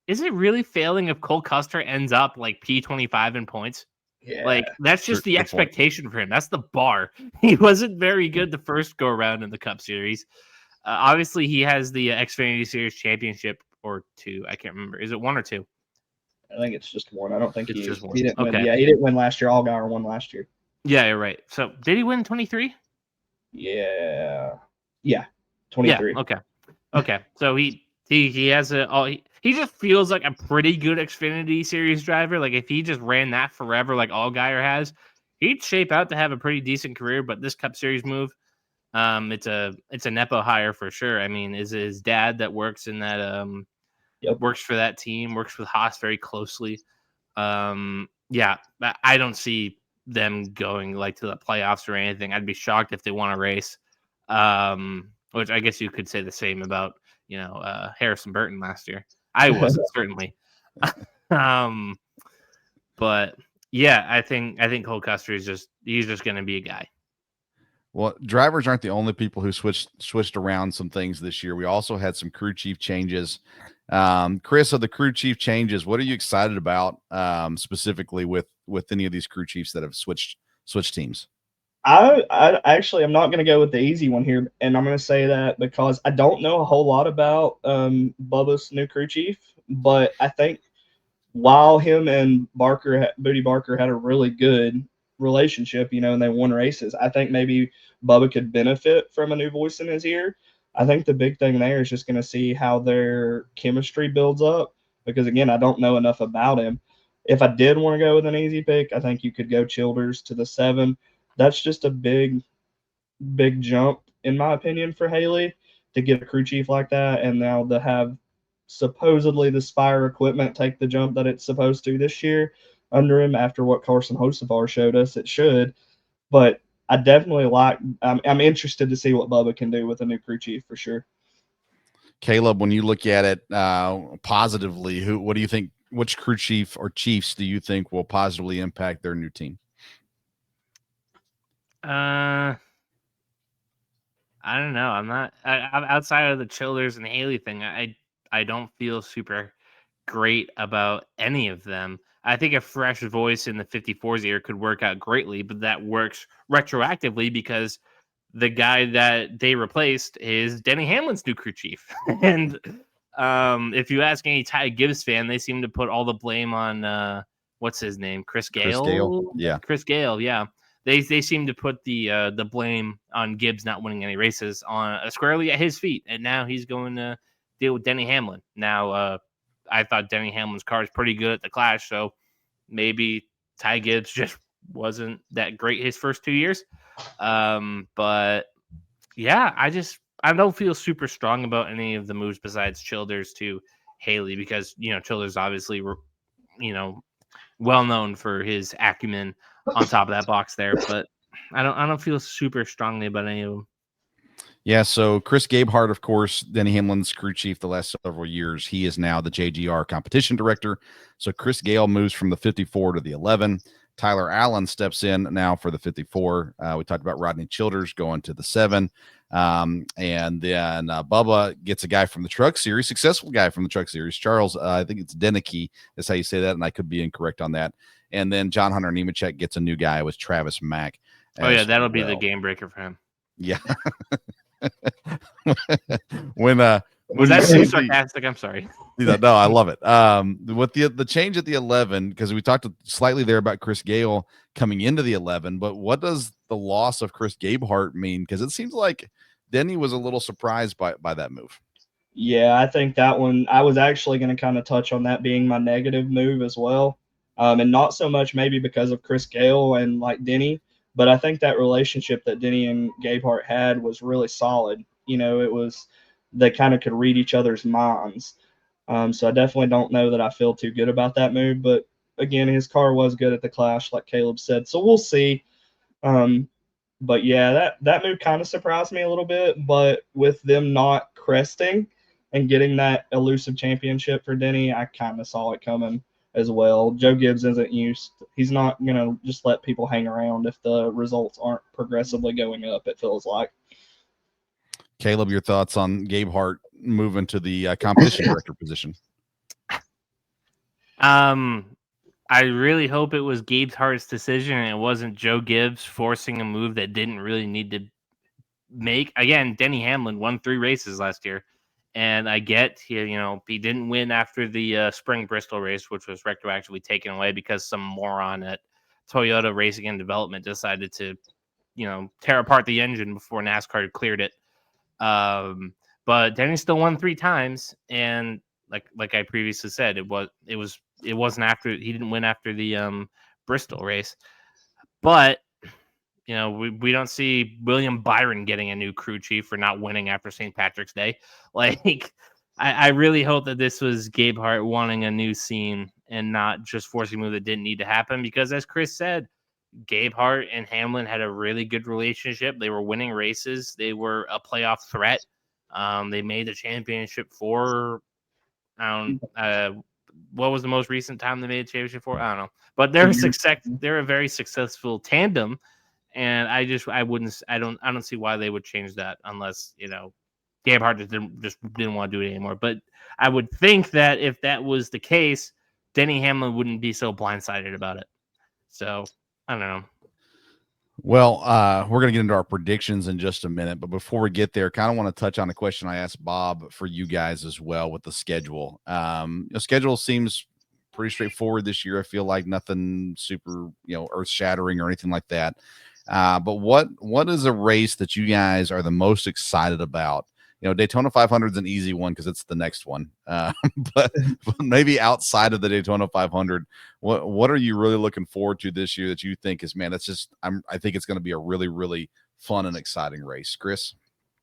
is it really failing if Cole Custer ends up like P25 in points? Yeah. Like, that's just the expectation for him. That's the bar. He wasn't very good the first go around in the Cup Series. Obviously, he has the Xfinity Series championship, or 2. I can't remember. Is it 1 or 2? I think it's just 1. I don't think it's just 1. He didn't win. Yeah, he didn't win last year. Allgaier won last year. Yeah, you're right. So did he win 23? Yeah. 23. Yeah. Okay. So he has he just feels like a pretty good Xfinity Series driver. Like, if he just ran that forever, like Allgaier has, he'd shape out to have a pretty decent career. But this Cup Series move, It's a nepo hire for sure. I mean, is it his dad that works in that works for that team, works with Haas very closely. Yeah, I don't see them going like to the playoffs or anything. I'd be shocked if they won a race. Which I guess you could say the same about, Harrison Burton last year. I wasn't certainly. But yeah, I think Cole Custer he's just going to be a guy. Well, drivers aren't the only people who switched around some things this year. We also had some crew chief changes. Chris, of the crew chief changes, what are you excited about specifically with any of these crew chiefs that have switched teams? I actually I'm not going to go with the easy one here, and I'm going to say that because I don't know a whole lot about Bubba's new crew chief, but I think while him and Booty Barker had a really good relationship, and they won races, I think maybe Bubba could benefit from a new voice in his ear. I think the big thing there is just going to see how their chemistry builds up because, again, I don't know enough about him. If I did want to go with an easy pick, I think you could go Childers to the 7. That's just a big jump, in my opinion, for Haley to get a crew chief like that, and now to have supposedly the Spire equipment take the jump that it's supposed to this year under him after what Carson Hocevar showed us it should. But I definitely I'm interested to see what Bubba can do with a new crew chief for sure. Kaleb, when you look at it positively, what do you think, which crew chief or chiefs do you think will positively impact their new team? I don't know. I'm not outside of the Childers and Haley thing. I don't feel super great about any of them. I think a fresh voice in the 54's ear could work out greatly, but that works retroactively because the guy that they replaced is Denny Hamlin's new crew chief. And if you ask any Ty Gibbs fan, they seem to put all the blame on what's his name, Chris Gale. Yeah, Chris Gale. Yeah. They seem to put the blame on Gibbs not winning any races on squarely at his feet, and now he's going to deal with Denny Hamlin. Now, I thought Denny Hamlin's car is pretty good at the Clash, so maybe Ty Gibbs just wasn't that great his first 2 years. But yeah, I don't feel super strong about any of the moves besides Childers to Haley because Childers obviously well known for his acumen on top of that box there, but I don't feel super strongly about any of them. Yeah, so Chris Gabehart, of course, Denny Hamlin's crew chief the last several years. He is now the JGR competition director. So Chris Gale moves from the 54 to the 11. Tyler Allen steps in now for the 54. We talked about Rodney Childers going to the 7. And then Bubba gets a guy from the Truck Series, successful guy from the Truck Series. Charles, I think it's Denicky is how you say that, and I could be incorrect on that. And then John Hunter Nemechek gets a new guy with Travis Mack. Oh, yeah, that'll be the game breaker for him. Yeah. when was that too sarcastic? I'm sorry. No, I love it. With the change at the 11, because we talked slightly there about Chris Gale coming into the 11, but what does the loss of Chris Gabehart mean? Because it seems like Denny was a little surprised by that move. Yeah, I think that one, I was actually going to kind of touch on that being my negative move as well. And not so much maybe because of Chris Gale and like Denny, but I think that relationship that Denny and Gabehart had was really solid. It was, they kind of could read each other's minds. So I definitely don't know that I feel too good about that move. But again, his car was good at the Clash, like Kaleb said. So we'll see. But yeah, that move kind of surprised me a little bit. But with them not cresting and getting that elusive championship for Denny, I kind of saw it coming as well. Joe Gibbs isn't used. He's not going to just let people hang around if the results aren't progressively going up, it feels like. Kaleb, your thoughts on Gabehart moving to the competition director position? I really hope it was Gabehart's decision and it wasn't Joe Gibbs forcing a move that didn't really need to make. Again, Denny Hamlin won 3 races last year. And I get, he didn't win after the spring Bristol race, which was retroactively taken away because some moron at Toyota Racing and Development decided to, tear apart the engine before NASCAR had cleared it. But Denny still won 3 times, and like I previously said, it wasn't after, he didn't win after the Bristol race. But You know, we don't see William Byron getting a new crew chief for not winning after St. Patrick's Day. Like, I really hope that this was Gabe Hart wanting a new scene and not just forcing a move that didn't need to happen. Because as Chris said, Gabe Hart and Hamlin had a really good relationship. They were winning races. They were a playoff threat. They made the championship for, what was the most recent time they made a championship for? I don't know. But they're they're a very successful tandem. And I don't see why they would change that unless, you know, Gabe Hart just didn't want to do it anymore. But I would think that if that was the case, Denny Hamlin wouldn't be so blindsided about it. So I don't know. Well, we're going to get into our predictions in just a minute, but before we get there, kind of want to touch on a question I asked Bob for you guys as well with the schedule. The schedule seems pretty straightforward this year. I feel like nothing super, earth shattering or anything like that. But what is a race that you guys are the most excited about? Daytona 500 is an easy one because it's the next one. But maybe outside of the Daytona 500, what are you really looking forward to this year that you think is, man, I think it's going to be a really, really fun and exciting race. Chris?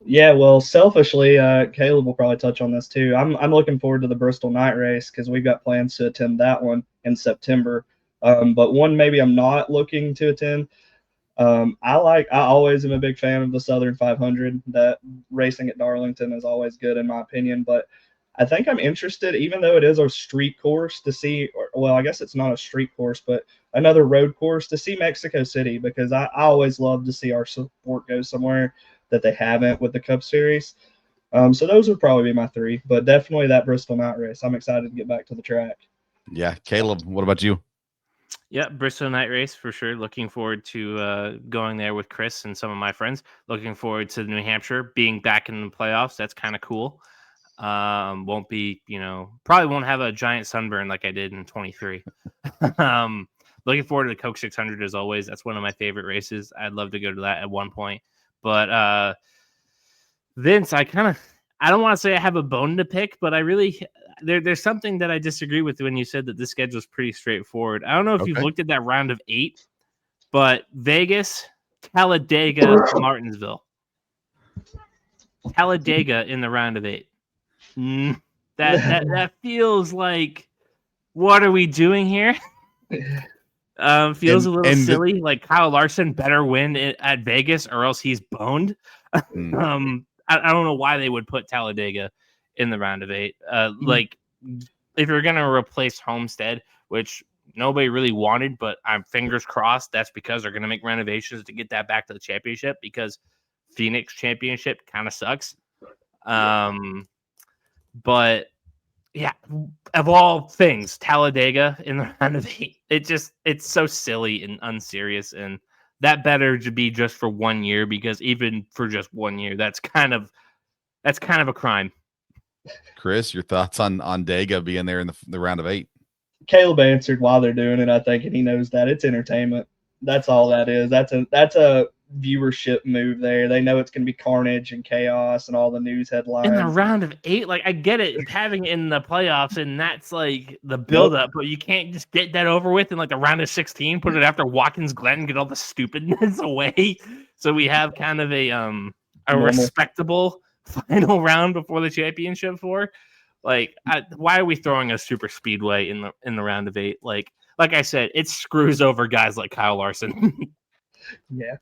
Yeah, well, selfishly, Kaleb will probably touch on this too. I'm looking forward to the Bristol night race because we've got plans to attend that one in September. But one maybe I'm not looking to attend. I always am a big fan of the Southern 500. That racing at Darlington is always good in my opinion, but I think I'm interested, even though it is a street course, to see, well, I guess it's not a street course, but another road course, to see Mexico City, because I always love to see our sport go somewhere that they haven't with the Cup Series. So those would probably be my three, but definitely that Bristol night race. I'm excited to get back to the track. Yeah. Kaleb, what about you? Yeah, Bristol night race for sure. Looking forward to going there with Chris and some of my friends. Looking forward to New Hampshire being back in the playoffs. That's kind of cool. Won't be, probably won't have a giant sunburn like I did in 23. Looking forward to the Coke 600 as always. That's one of my favorite races. I'd love to go to that at one point. But Vince, I don't want to say I have a bone to pick, but I really there's something that I disagree with when you said that the schedule is pretty straightforward. I don't know if you've looked at that round of 8, but Vegas, Talladega, Martinsville. Talladega in the round of 8. That feels like, what are we doing here? Feels a little silly. Like Kyle Larson better win at Vegas or else he's boned. I don't know why they would put Talladega in the round of 8. Like, if you're gonna replace Homestead, which nobody really wanted, but I'm fingers crossed that's because they're gonna make renovations to get that back to the championship, because Phoenix championship kind of sucks. But yeah, of all things, Talladega in the round of 8. It's so silly and unserious, and that better to be just for 1 year, because even for just 1 year, that's kind of a crime. Chris, your thoughts on Dega being there in the round of 8? Kaleb answered while they're doing it, I think, and he knows that it's entertainment. That's all that is. That's a viewership move there. They know it's going to be carnage and chaos and all the news headlines. In the round of 8, like, I get it having it in the playoffs, and that's like the buildup, but you can't just get that over with in like the round of 16, put it after Watkins Glen, get all the stupidness away. So we have kind of a respectable final round before the championship for. Like, why are we throwing a super speedway in the round of 8? Like I said, it screws over guys like Kyle Larson. Yeah.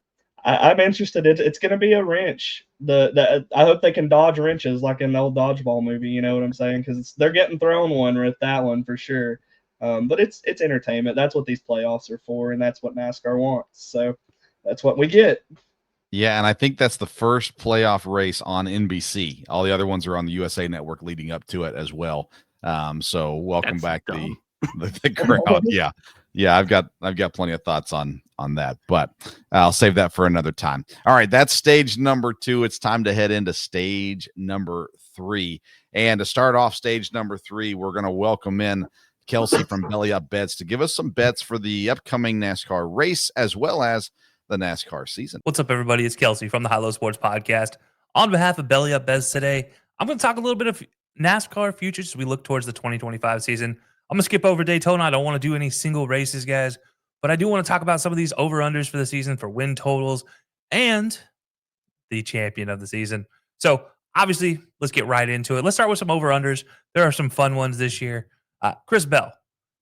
I'm interested. It's going to be a wrench. I hope they can dodge wrenches like in the old dodgeball movie. You know what I'm saying? Because they're getting thrown one with that one for sure. But it's entertainment. That's what these playoffs are for, and that's what NASCAR wants. So that's what we get. Yeah, and I think that's the first playoff race on NBC. All the other ones are on the USA Network leading up to it as well. So welcome back the crowd. Yeah, I've got plenty of thoughts on that, but I'll save that for another time. All right, that's stage number 2. It's time to head into stage number 3. And to start off stage number 3, we're going to welcome in Kelsey from Belly Up Bets to give us some bets for the upcoming NASCAR race as well as the NASCAR season. What's up, everybody? It's Kelsey from the High Low Sports Podcast. On behalf of Belly Up Bets today, I'm going to talk a little bit of NASCAR futures as we look towards the 2025 season. I'm going to skip over Daytona. I don't want to do any single races, guys, but I do want to talk about some of these over-unders for the season for win totals and the champion of the season. So obviously, let's get right into it. Let's start with some over-unders. There are some fun ones this year. Chris Bell,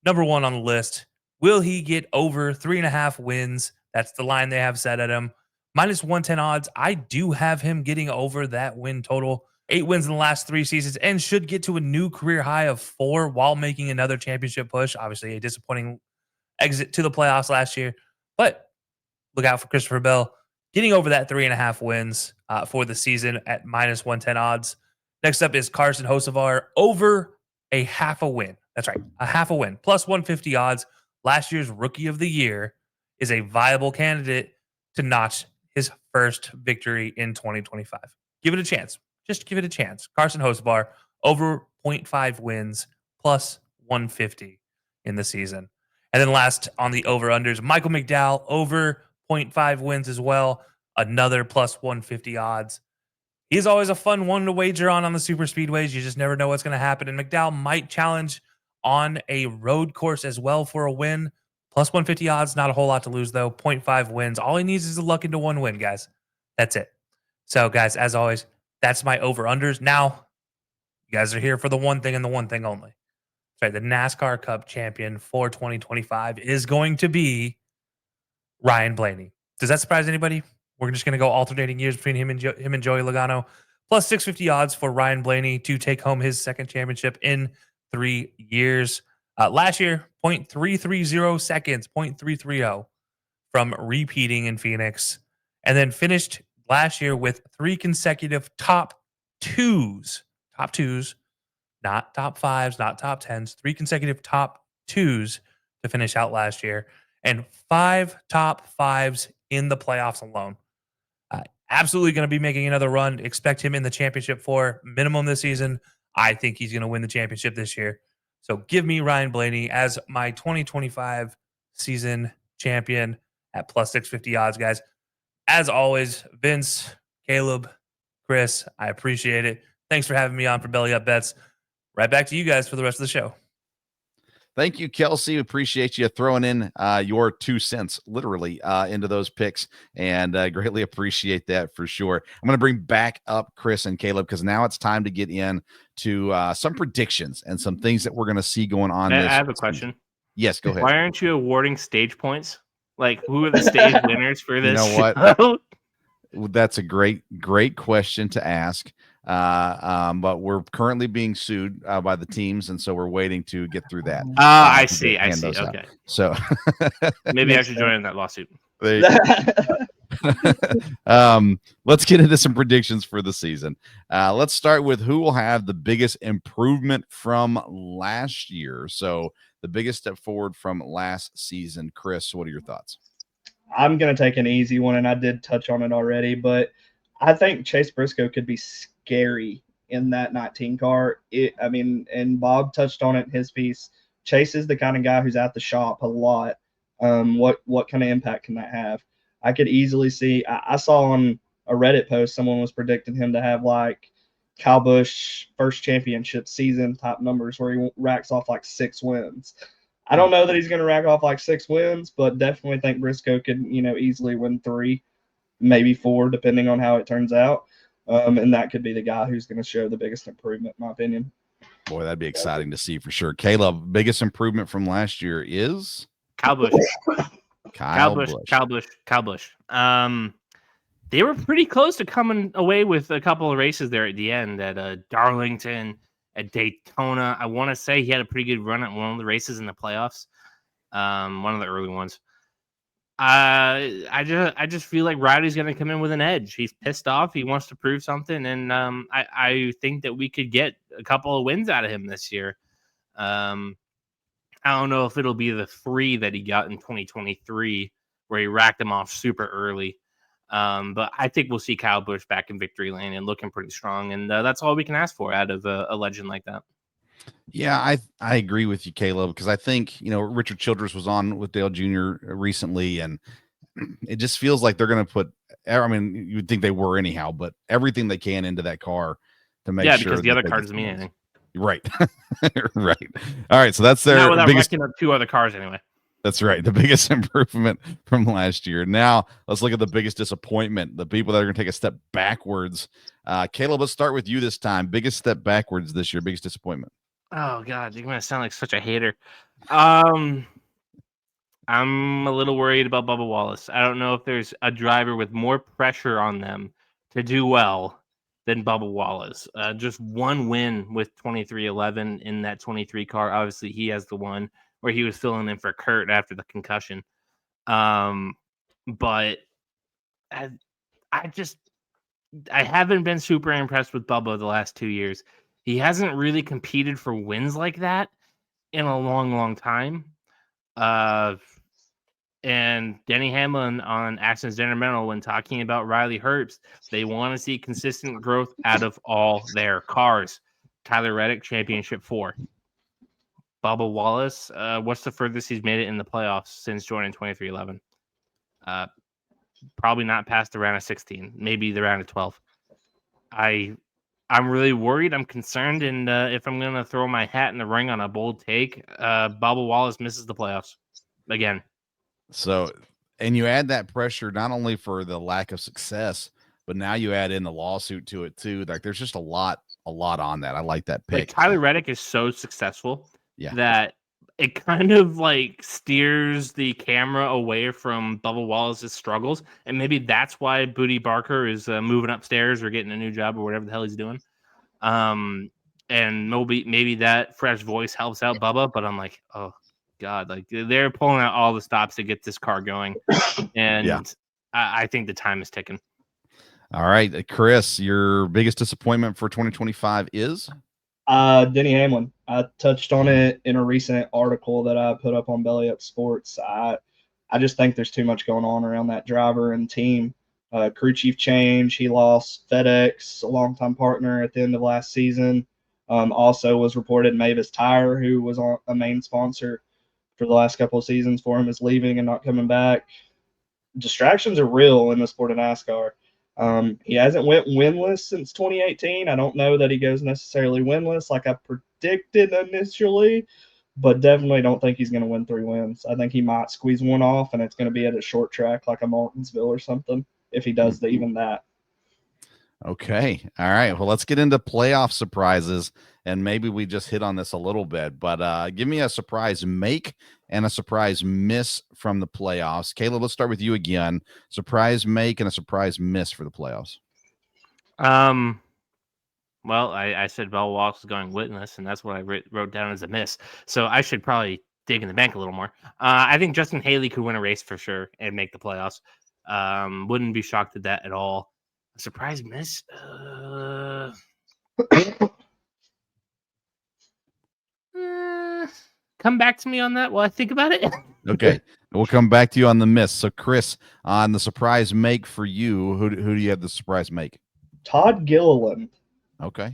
number 1 on the list. Will he get over 3.5 wins? That's the line they have set at him. -110 odds. I do have him getting over that win total. 8 wins in the last 3 seasons and should get to a new career high of 4 while making another championship push. Obviously, a disappointing exit to the playoffs last year, but look out for Christopher Bell getting over that 3.5 wins for the season at -110 odds. Next up is Carson Hocevar over a half a win. That's right, a half a win, +150 odds. Last year's Rookie of the Year is a viable candidate to notch his first victory in 2025. Give it a chance. Just give it a chance. Carson Hocevar over 0.5 wins, +150 in the season. And then last on the over-unders, Michael McDowell over 0.5 wins as well. Another +150 odds. He's always a fun one to wager on the super speedways. You just never know what's going to happen. And McDowell might challenge on a road course as well for a win. +150 odds, not a whole lot to lose though. 0.5 wins. All he needs is a luck into 1 win, guys. That's it. So, guys, as always, that's my over-unders. Now, you guys are here for the one thing and the one thing only. Sorry, the NASCAR Cup champion for 2025 is going to be Ryan Blaney. Does that surprise anybody? We're just going to go alternating years between him and Joey Logano. +650 odds for Ryan Blaney to take home his second championship in 3 years. Last year, 0.330 seconds, 0.330 from repeating in Phoenix. And then finished last year with 3 consecutive top twos, not top 5s, not top 10s, 3 consecutive top 2s to finish out last year, and 5 top 5s in the playoffs alone. Absolutely going to be making another run. Expect him in the championship for minimum this season. I think he's going to win the championship this year. So give me Ryan Blaney as my 2025 season champion at +650 odds, guys. As always, Vince, Kaleb, Chris, I appreciate it. Thanks for having me on for Belly Up Bets. Right back to you guys for the rest of the show. Thank you, Kelsey. Appreciate you throwing in your 2 cents, literally, into those picks, and greatly appreciate that for sure. I'm going to bring back up Chris and Kaleb because now it's time to get in to some predictions and some things that we're going to see going on. I have a question. Yes, go ahead. Why aren't you awarding stage points? Like, who are the stage winners for this? You know what? That's a great question to ask. But we're currently being sued by the teams, and so we're waiting to get through that. I see. Okay. Out. So maybe I should join in that lawsuit. Let's get into some predictions for the season. Let's start with who will have the biggest improvement from last year. So the biggest step forward from last season. Chris, what are your thoughts? I'm going to take an easy one, and I did touch on it already, but I think Chase Briscoe could be scary in that 19 car. And Bob touched on it in his piece. Chase is the kind of guy who's at the shop a lot. What kind of impact can that have? I could easily see. I saw on a Reddit post someone was predicting him to have like Kyle Busch first championship season type numbers where he racks off like 6 wins. I don't know that he's going to rack off like 6 wins, but definitely think Briscoe could, easily win 3, maybe 4, depending on how it turns out. And that could be the guy who's going to show the biggest improvement, in my opinion. Boy, that'd be exciting to see for sure. Kaleb, biggest improvement from last year is Kyle Busch. Kyle Busch. They were pretty close to coming away with a couple of races there at the end at Darlington, at Daytona. I want to say he had a pretty good run at one of the races in the playoffs, one of the early ones. I just feel like Riley's going to come in with an edge. He's pissed off. He wants to prove something, and I think that we could get a couple of wins out of him this year. I don't know if it'll be the 3 that he got in 2023, where he racked them off super early. But I think we'll see Kyle Busch back in victory lane and looking pretty strong, and that's all we can ask for out of a legend like that. Yeah, I agree with you, Kaleb, because I think, Richard Childress was on with Dale Jr. recently, and it just feels like they're going to put, you would think they were anyhow, but everything they can into that car to make sure. Yeah, because the other car doesn't mean anything. Right. Right. All right. So that's their not without biggest. wrecking up 2 other cars anyway. That's right. The biggest improvement from last year. Now let's look at the biggest disappointment. The people that are going to take a step backwards. Kaleb, let's start with you this time. Biggest step backwards this year. Biggest disappointment. Oh God, you're gonna sound like such a hater. I'm a little worried about Bubba Wallace. I don't know if there's a driver with more pressure on them to do well than Bubba Wallace. Just one win with 2311 in that 23 car. Obviously, he has the one where he was filling in for Kurt after the concussion. But I haven't been super impressed with Bubba the last 2 years. He hasn't really competed for wins like that in a long, long time. And Denny Hamlin on Accidents Detrimental, when talking about Riley Herbst, they want to see consistent growth out of all their cars. Tyler Reddick, Championship 4. Bubba Wallace, what's the furthest he's made it in the playoffs since joining 2311? Probably not past the round of 16, maybe the round of 12. I'm really worried. I'm concerned, and if I'm going to throw my hat in the ring on a bold take, Bubba Wallace misses the playoffs again. So, and you add that pressure not only for the lack of success, but now you add in the lawsuit to it too. Like there's just a lot on that. I like that pick. Like Tyler Reddick is so successful Yeah. that it kind of like steers the camera away from Bubba Wallace's struggles. And maybe that's why Booty Barker is moving upstairs or getting a new job or whatever the hell he's doing. And maybe that fresh voice helps out Bubba, but I'm like, oh God, like they're pulling out all the stops to get this car going. And Yeah. I think the time is ticking. All right, Chris, your biggest disappointment for 2025 is? Denny Hamlin. I touched on it in a recent article that I put up on Belly Up Sports. I just think there's too much going on around that driver and team. Crew chief change. He lost FedEx, a longtime partner, at the end of last season. Also was reported Mavis Tire, who was a main sponsor for the last couple of seasons for him, is leaving and not coming back. Distractions are real in the sport of NASCAR. He hasn't went winless since 2018. I don't know that he goes necessarily winless like I predicted initially, but definitely don't think he's going to win 3 wins. I think he might squeeze one off, and it's going to be at a short track like a Martinsville or something if he does even that. Okay. All right. Well, let's get into playoff surprises, and maybe we just hit on this a little bit, but give me a surprise make and a surprise miss from the playoffs. Kaleb, let's start with you again. Surprise make and a surprise miss for the playoffs. Well, I said Bell Walks is going winless, and that's what I wrote down as a miss. So I should probably dig in the bank a little more. I think Justin Haley could win a race for sure and make the playoffs. Wouldn't be shocked at that at all. A surprise miss? Come back to me on that while I think about it. Okay. We'll come back to you on the miss. So, Chris, on the surprise make for you, who do you have the surprise make? Todd Gilliland. Okay.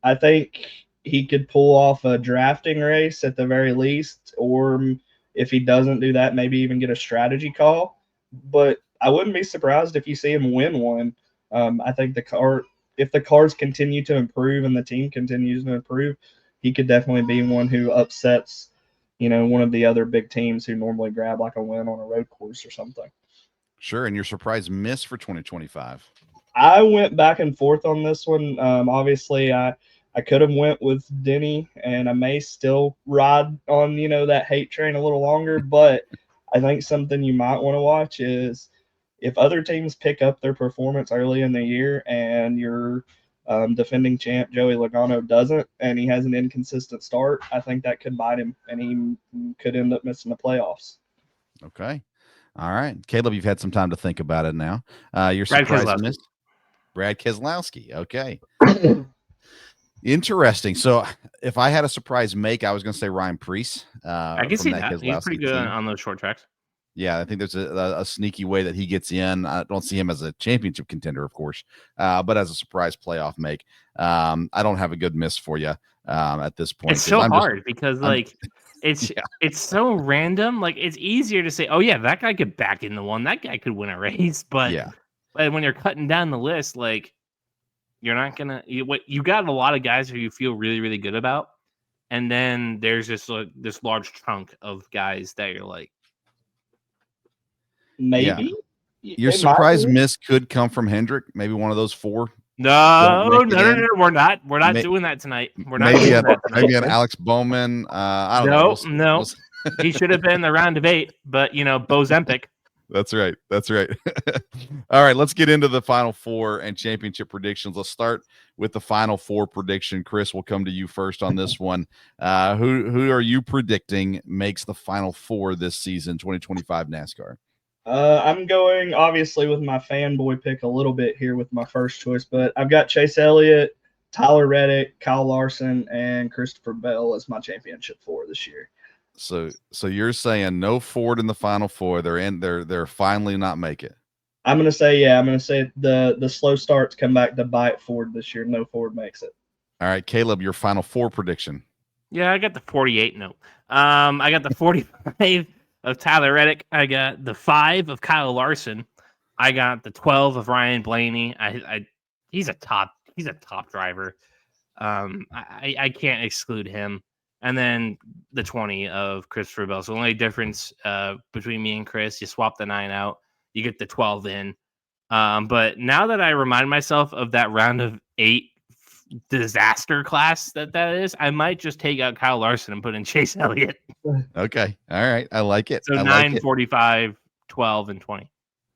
I think he could pull off a drafting race at the very least, or if he doesn't do that, maybe even get a strategy call. But I wouldn't be surprised if you see him win one. I think if the cars continue to improve and the team continues to improve, he could definitely be one who upsets, one of the other big teams who normally grab like a win on a road course or something. Sure. And your surprise miss for 2025? I went back and forth on this one. Obviously, I could have went with Denny, and I may still ride on, that hate train a little longer. But I think something you might want to watch is if other teams pick up their performance early in the year and your defending champ Joey Logano doesn't, and he has an inconsistent start, I think that could bite him, and he could end up missing the playoffs. Okay. All right. Kaleb, you've had some time to think about it now. Your surprise miss? Brad Keselowski. Okay. Interesting. So if I had a surprise make, I was going to say Ryan Preece. I can see that. He's pretty good on those short tracks. Yeah, I think there's a sneaky way that he gets in. I don't see him as a championship contender, of course, but as a surprise playoff make. I don't have a good miss for you at this point. It's so hard because it's so random. Like it's easier to say, oh yeah, that guy could back in the one. That guy could win a race. But when you're cutting down the list, like you're not gonna. You got a lot of guys who you feel really, really good about, and then there's just like this large chunk of guys that you're like, Maybe. Your It might surprise be. miss could come from Hendrick. Maybe one of those 4. No, Don't make it no, in. We're not May- doing that tonight. We're not Maybe doing that tonight. maybe an Alex Bowman. I don't know. No. He should have been the round of 8, but Bozempic. That's right. All right, let's get into the Final Four and championship predictions. Let's start with the Final Four prediction. Chris, we'll come to you first on this one. Who are you predicting makes the Final Four this season, 2025 NASCAR? I'm going obviously with my fanboy pick a little bit here with my first choice, but I've got Chase Elliott, Tyler Reddick, Kyle Larson, and Christopher Bell as my championship 4 this year. So you're saying no Ford in the Final Four. They're finally not make it. I'm gonna say the slow starts come back to bite Ford this year. No Ford makes it. All right, Kaleb, your Final Four prediction. Yeah, I got the 48. No, I got the 45 of Tyler Reddick. I got the 5 of Kyle Larson. I got the 12 of Ryan Blaney. He's a top driver. I can't exclude him. And then the 20 of Christopher Bell. So the only difference between me and Chris, you swap the 9 out, you get the 12 in. But now that I remind myself of that round of 8 disaster class that is, I might just take out Kyle Larson and put in Chase Elliott. Okay. All right. I like it. So I 9, like it. 45, 12, and 20.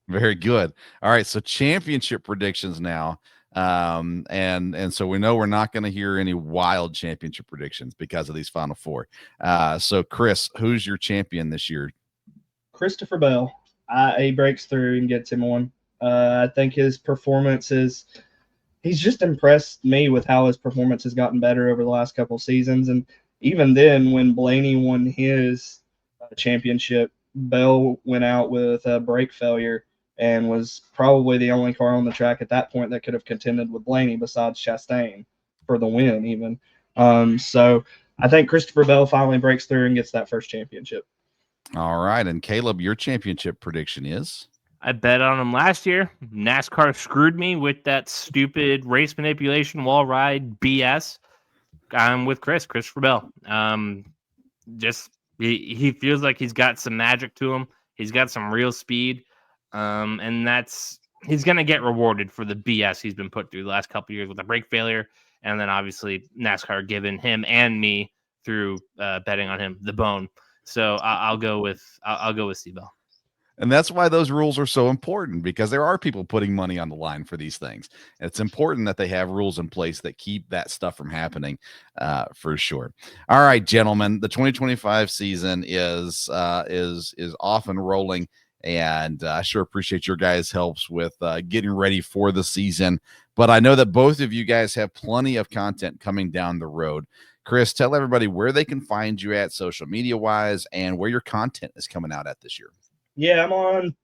Very good. All right. So championship predictions now. And so we know we're not going to hear any wild championship predictions because of these Final Four. So Chris, who's your champion this year? Christopher Bell. He breaks through and gets him one. I think his performance he's just impressed me with how his performance has gotten better over the last couple seasons. And even then, when Blaney won his championship, Bell went out with a brake failure and was probably the only car on the track at that point that could have contended with Blaney besides Chastain for the win even. So I think Christopher Bell finally breaks through and gets that first championship. All right. And Kaleb, your championship prediction is? I bet on him last year. NASCAR screwed me with that stupid race manipulation wall ride BS. I'm with Christopher Bell. Just he feels like he's got some magic to him. He's got some real speed. And he's going to get rewarded for the BS he's been put through the last couple of years with a brake failure. And then obviously NASCAR giving him and me through betting on him the bone. So I'll go with Steve Bell. And that's why those rules are so important, because there are people putting money on the line for these things. It's important that they have rules in place that keep that stuff from happening, for sure. All right, gentlemen, the 2025 season is off and rolling. And I sure appreciate your guys' helps with getting ready for the season. But I know that both of you guys have plenty of content coming down the road. Chris, tell everybody where they can find you at social media-wise and where your content is coming out at this year. Yeah, I'm on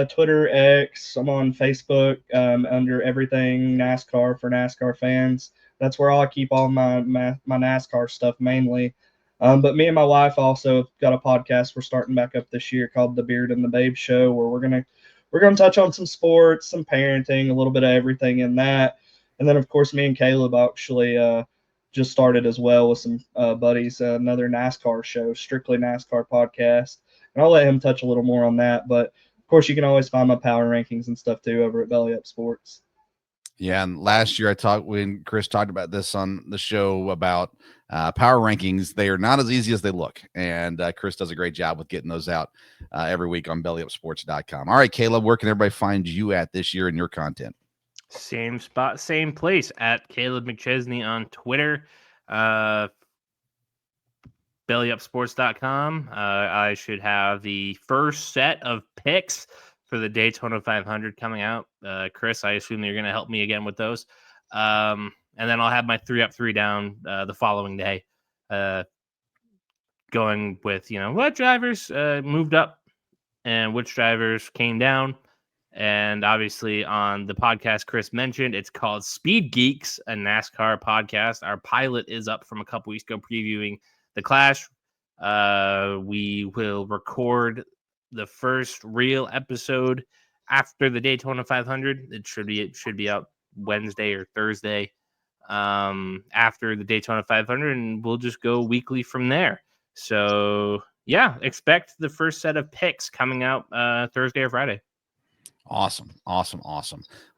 Twitter, X. I'm on Facebook under everything NASCAR for NASCAR fans. That's where I keep all my NASCAR stuff mainly. But me and my wife also got a podcast we're starting back up this year called The Beard and the Babe Show, where we're gonna touch on some sports, some parenting, a little bit of everything in that. And then of course me and Kaleb actually just started as well with some buddies, another NASCAR show, strictly NASCAR podcast. And I'll let him touch a little more on that. But of course you can always find my power rankings and stuff too over at Belly Up Sports. Yeah, and last year when Chris talked about this on the show about power rankings, they are not as easy as they look. And Chris does a great job with getting those out every week on bellyupsports.com. All right, Kaleb, where can everybody find you at this year in your content? Same spot, same place at Kaleb McChesney on Twitter. bellyupsports.com. I should have the first set of picks for the Daytona 500 coming out. Chris, I assume you're going to help me again with those. And then I'll have my 3 up, 3 down the following day, going with, what drivers moved up and which drivers came down. And obviously on the podcast Chris mentioned, it's called Speed Geeks, a NASCAR podcast. Our pilot is up from a couple weeks ago previewing the Clash. We will record the first real episode after the Daytona 500. It should be out Wednesday or Thursday after the Daytona 500, and we'll just go weekly from there. So yeah, expect the first set of picks coming out Thursday or Friday. Awesome.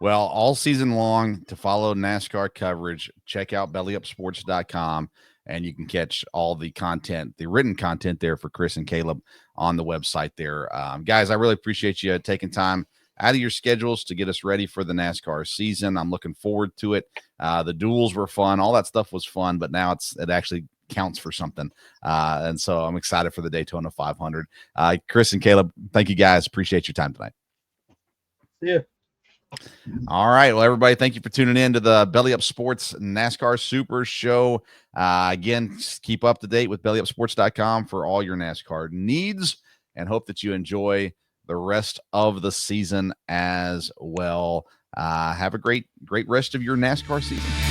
Well, all season long to follow NASCAR coverage, check out bellyupsports.com, and you can catch all the content, the written content there for Chris and Kaleb on the website there. Guys, I really appreciate you taking time out of your schedules to get us ready for the NASCAR season. I'm looking forward to it. The duels were fun. All that stuff was fun, but now it actually counts for something. And so I'm excited for the Daytona 500. Chris and Kaleb, thank you guys. Appreciate your time tonight. Yeah. All right. Well, everybody, thank you for tuning in to the Belly Up Sports NASCAR Super Show. Again, just keep up to date with bellyupsports.com for all your NASCAR needs, and hope that you enjoy the rest of the season as well. Have a great rest of your NASCAR season.